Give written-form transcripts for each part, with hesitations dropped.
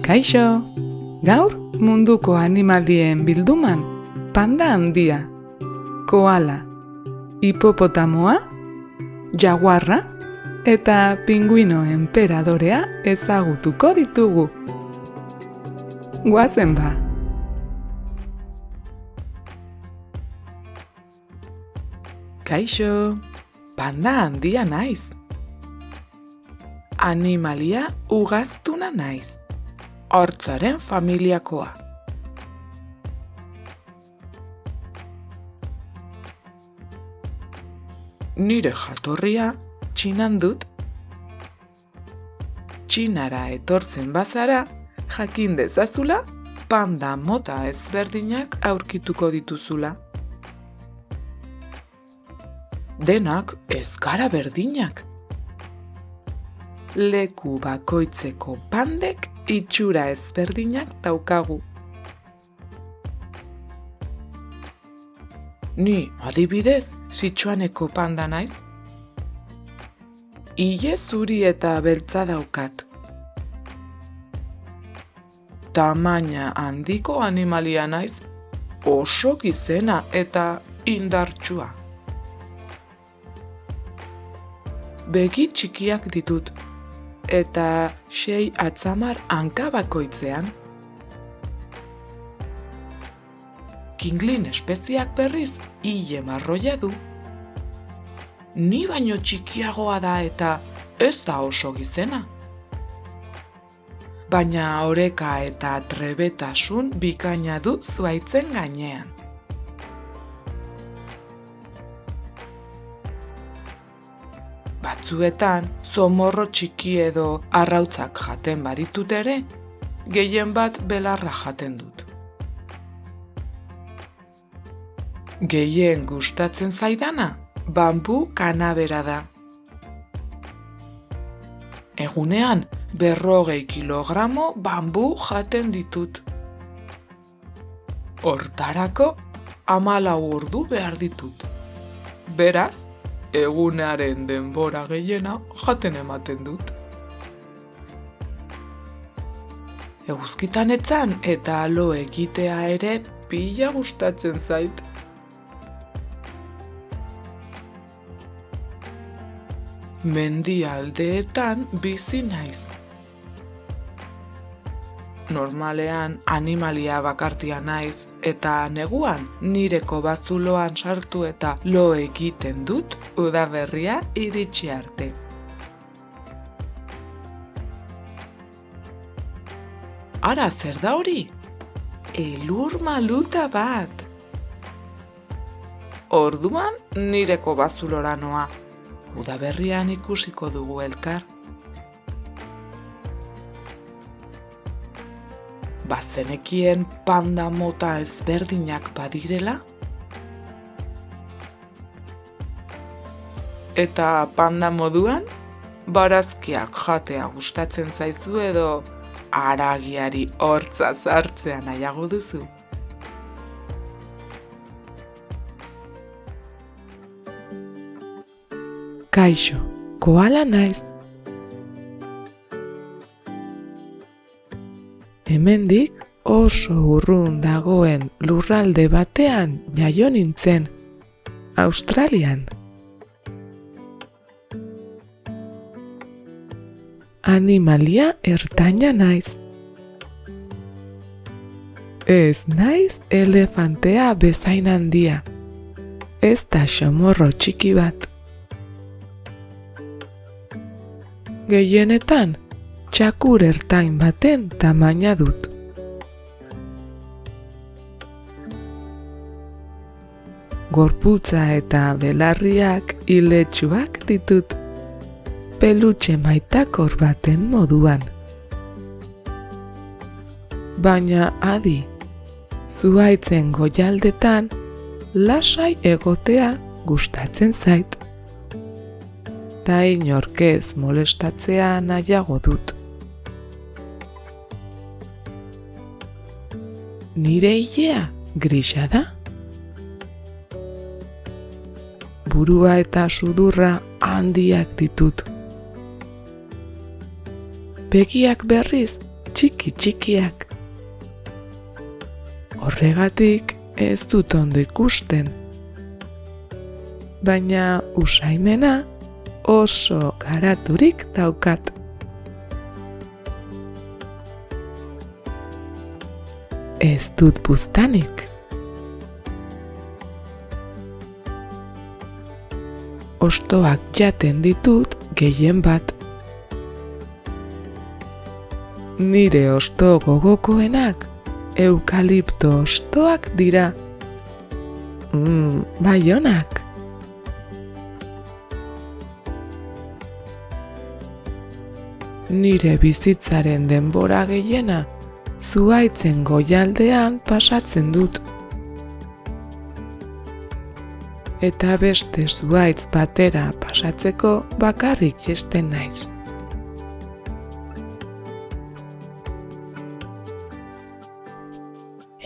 Kaixo! Gaur munduko animalien bilduman panda handia, koala, hipopotamoa, jaguarra eta pinguino enperadorea ezagutuko ditugu. Goazen ba! Kaixo! Panda handia naiz. Animalia ugaztuna naiz. Hortzaren familiakoa. Nire jatorria Txinan dut. Txinara etortzen bazara, jakin dezazula, panda mota ezberdinak aurkituko dituzula. Denak ez gara berdinak. Leku bakoitzeko pandek itxura ezberdinak daukagu. Ni, adibidez, Sitxuaneko panda naiz. Ile zuri eta beltza daukat. Tamaina handiko animalia naiz, oso gizena eta indartsua. Begi txikiak ditut, eta 6 atzamar hanka bakoitzean. Kinglin espeziak berriz ile marroia du. Ni baino txikiagoa da eta ez da oso gizena. Baina oreka eta trebetasun bikaina du zuhaitzen gainean. Batzuetan, zomorro txiki edo arrautzak jaten baditut ere, gehien bat belarra jaten dut. Gehien gustatzen zaidana, bambu kanabera da. Egunean, 40 kilogramo bambu jaten ditut. Hortarako, 14 ordu behar ditut. Beraz, egunaren denbora gehiena jaten ematen dut. Eguzkitan etzan eta lo egitea ere pila gustatzen zait. Mendialdeetan bizi naiz. Normalean animalia bakartia naiz eta neguan nireko bazuloan sartu eta lo egiten dut udaberria iritsi arte. Ara, zer da hori? Elur maluta bat. Orduan nireko bazulora noa. Udaberrian ikusiko dugu elkar. Bazenekien panda mota ezberdinak badirela? Eta panda moduan, barazkiak jatea gustatzen zaizu edo haragiari hortza sartzea nahiago duzu? Kaixo, koala naiz. Hemendik oso urrun dagoen lurralde batean jaio nintzen, Australian. Animalia ertaina naiz. Ez naiz elefantea bezain handia. Ez da xomorro txiki bat. Gehienetan, txakur ertain baten tamaina dut. Gorputza eta belarriak iletsuak ditut, pelutxe maitakor baten moduan. Baina adi, zuhaitzen goialdetan lasai egotea gustatzen zait. Ta inorkez molestatzea nahiago dut. Nire ilea grisa da. Burua eta sudurra handiak ditut. begiak berriz txiki-txikiak. Horregatik ez dut ondo ikusten. Baina usaimena oso garaturik daukat. Ez dut buztanik. Hostoak jaten ditut gehien bat. Nire hosto gogokoenak eukalipto hostoak dira. Bai onak. Nire bizitzaren denbora gehiena zuhaitzen goialdean pasatzen dut. Eta beste zuhaitz batera pasatzeko bakarrik jaisten naiz.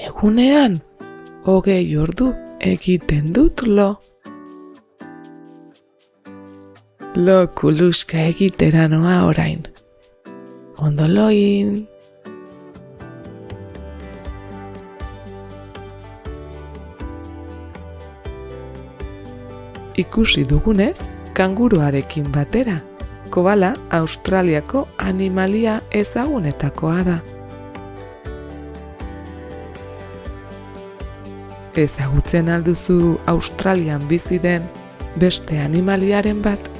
Egunean, 20 ordu egiten dut lo. Lo kuluska egitera noa orain. Ondo loin. Ikusi dugunez, kanguruarekin batera. Koala Australiako animalia ezagunetakoa da. Ezagutzen alduzu Australian bizi den beste animaliaren bat?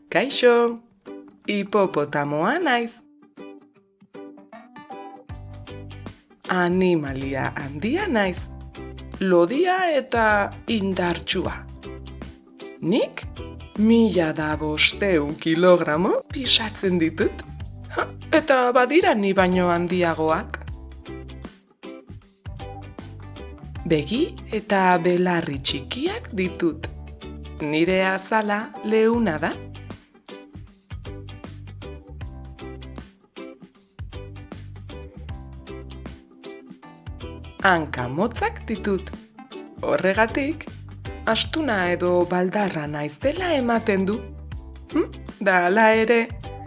Kaixo, hipopotamoa naiz. Animalia handia naiz, lodia eta indartsua. Nik 1500 kilogramo pisatzen ditut, eta badira ni baino handiagoak. Begi eta belarri txikiak ditut, nire azala leuna da. Hanka motzak ditut. Horregatik, astuna edo baldarra naizela ematen du. Da hala ere,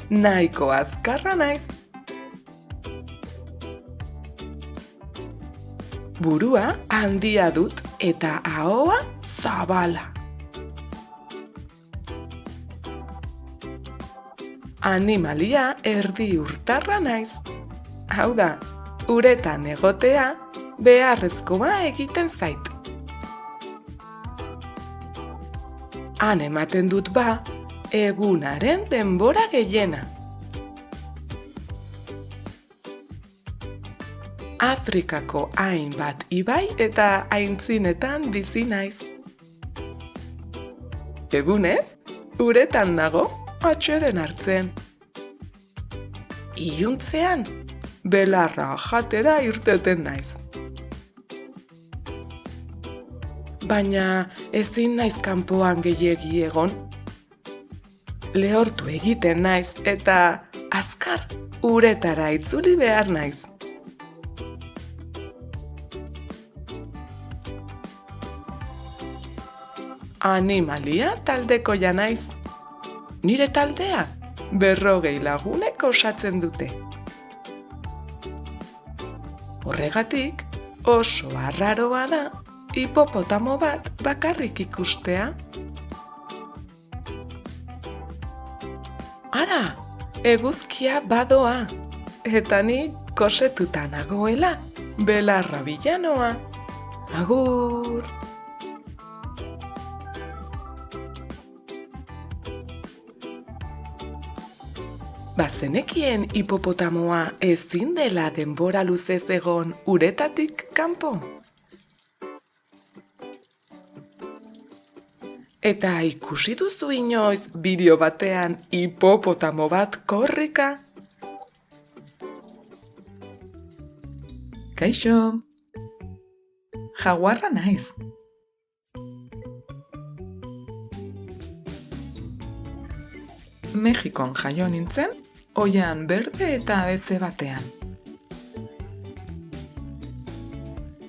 nahiko azkarra naiz. Burua handia dut eta ahoa zabala. Animalia erdi urtarra naiz. Hau da, uretan egotea beharrezkoa egiten zait. Han ematen dut egunaren denbora gehiena. Afrikako hainbat ibai eta aintzinetan bizi naiz. Egunez, uretan nago atseden hartzen. Iluntzean, belarra jatera irteten naiz. Baina ezin naiz kanpoan gehiegi egon. Lehortu egiten naiz eta azkar uretara itzuli behar naiz. Animalia taldekoia naiz. Nire taldea 40 lagunek osatzen dute. Horregatik oso arraroa da hipopotamo bat bakarrik ikustea. Ara, eguzkia badoa, eta ni kosetuta nagoela, belarra bilanoa. Agur! Bazenekien hipopotamoa ezin dela denbora luzez egon uretatik kanpo? Eta ikusi duzu inoiz bideo batean hipopotamo bat korrika? Kaixo! Jaguarra naiz. Mexikon jaio nintzen, oihan berde eta heze batean.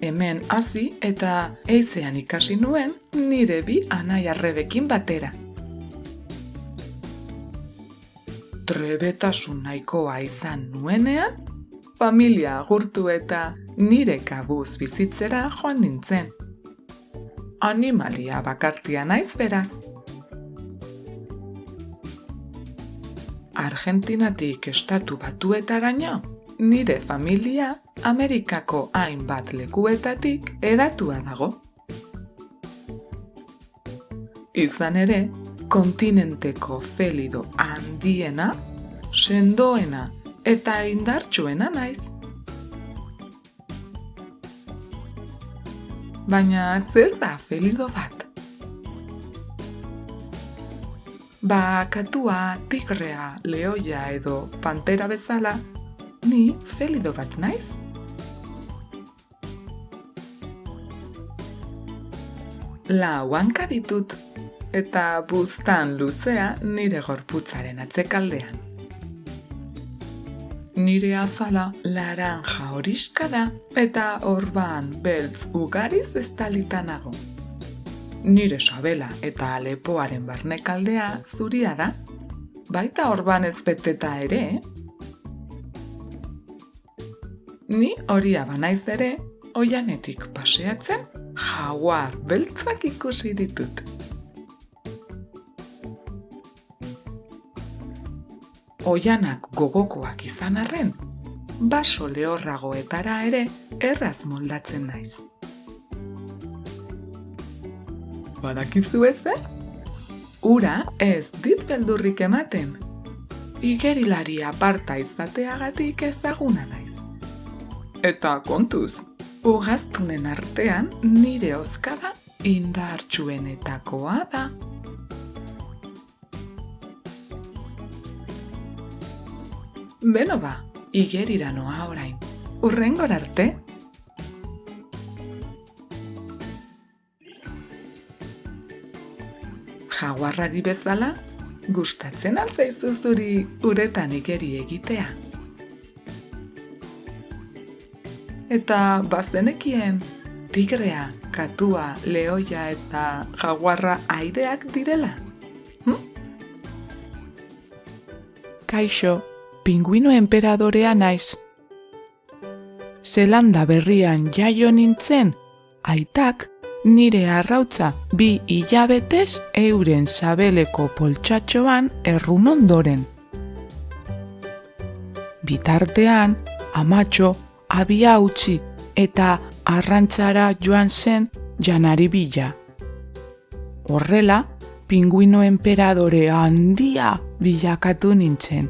Hemen hasi eta eizean ikasi nuen nire bi anai arrebekin batera. Trebetasun nahikoa izan nuenean, familia agurtu eta nire kabuz bizitzera joan nintzen. Animalia bakartia naiz beraz. Argentinatik Estatu Batuetaraino, nire familia Amerikako hainbat lekuetatik hedatua dago. Izan ere, kontinenteko felido handiena, sendoena eta indartsuena naiz. Baina zer da felido bat? Katua, tigrea, lehoia edo pantera bezala, ni felido bat naiz. Lau hanka ditut, eta buztan luzea nire gorputzaren atzekaldean. Nire azala laranja horiska da, eta orban beltz ugariz estalita nago. Nire sabela eta lepoaren barnekaldea zuria da, baita orban ez beteta ere. Ni horia banaiz ere, oianetik paseatzen, jaguar beltzak ikusi ditut. Oianak gogokoak izan arren, baso lehorragoetara ere erraz moldatzen naiz. Badakizu ezer? Urak ez dit beldurrik ematen. Igerilari aparta izateagatik ezaguna naiz. Eta kontuz, ugaztunen artean nire hozkada indartsuenetakoa da. Beno ba, igerira noa orain. Hurrengora arte. Jaguarrari bezala, gustatzen al zaizu zuri uretan igeri egitea. Eta bazenekien, tigrea, katua, lehoia eta jaguarra aireak direla? Kaixo, pinguino enperadorea naiz. Zelanda berrian jaio nintzen, aitak nire arrautza 2 hilabetez euren sabeleko poltsatxoan errun ondoren. Bitartean, amatxo, abia utzi eta arrantzara joan zen janari bila. Horrela, pinguino enperadore handia bilakatu nintzen.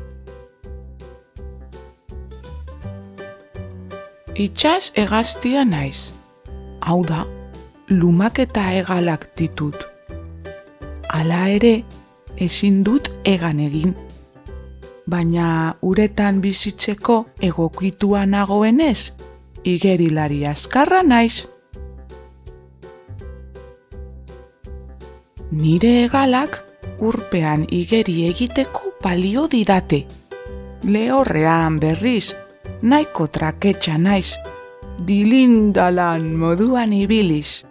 Itsas hegaztia naiz. Hau da, lumak eta hegalak ditut. Hala ere, ezin dut hegan egin. Baina uretan bizitzeko egokitua nagoenez, igerilari azkarra naiz. Nire hegalak urpean igeri egiteko balio didate. Lehorrean berriz, nahiko traketxa naiz, dilindalan moduan ibiliz.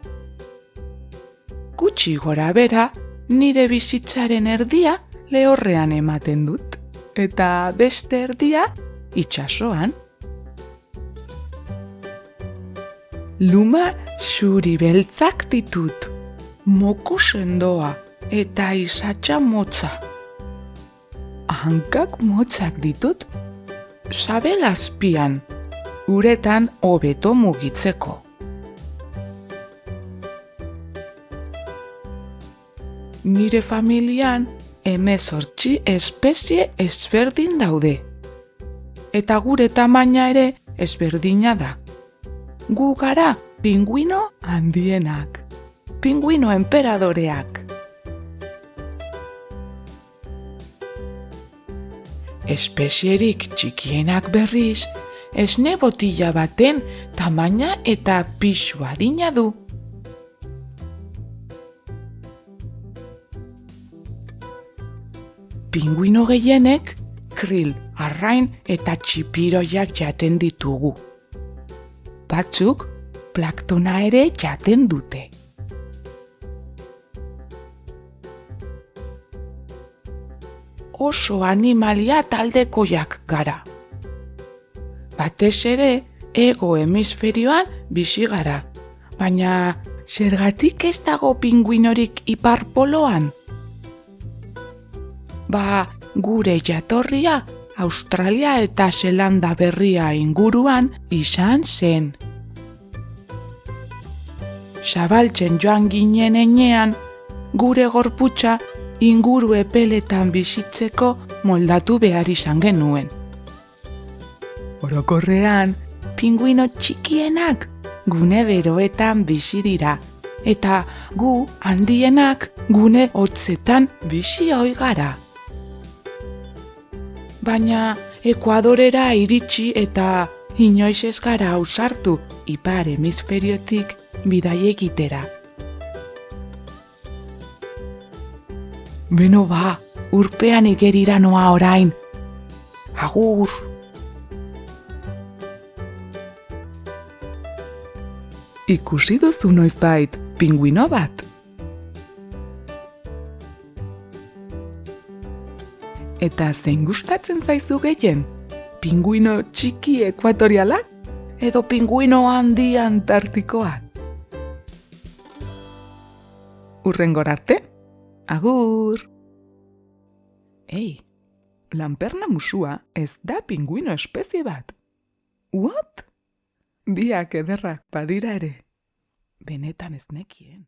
Gutxi gora bera, nire bizitzaren erdia lehorrean ematen dut, eta beste erdia itsasoan. Luma zuri beltzak ditut, moko sendoa eta izatxa motza. Hankak motzak ditut, sabel azpian, uretan hobeto mugitzeko. Nire familian 18 espezie ezberdin daude. Eta gure tamaina ere ezberdina da. Gu gara pinguino handienak, pinguino enperadoreak. Espezierik txikienak berriz, esne botila baten tamaina eta pisu adina du. Pinguino gehienek, kril, arrain eta txipiroiak jaten ditugu. Batzuk, fitoplaktona ere jaten dute. Oso animalia taldekoiak gara. Batez ere, hego hemisferioan bizi gara, baina zergatik ez dago pinguinorik ipar poloan? Gure jatorria Australia eta Zelanda berria inguruan izan zen. Zabaltzen joan ginen enean, gure gorputza inguru epeletan bizitzeko moldatu behar izan genuen. Orokorrean, pinguino txikienak gune beroetan bizi dira, eta gu handienak gune hotzetan bizi ohi gara. Baina Ekuadorera iritsi eta inoiz ez gara ausartu ipar hemisferiotik bidai egitera. Beno urpean igerira noa orain. Agur! Ikusi duzu noizbait pinguino bat? Eta zein gustatzen zaizu gehien? Pinguino txiki ekuatorialak? Edo pinguino handi antartikoak? Hurrengora arte? Agur! Ei, lanperna musua ez da pinguino espezie bat. What? Biak ederrak badira ere. Benetan ez nekien.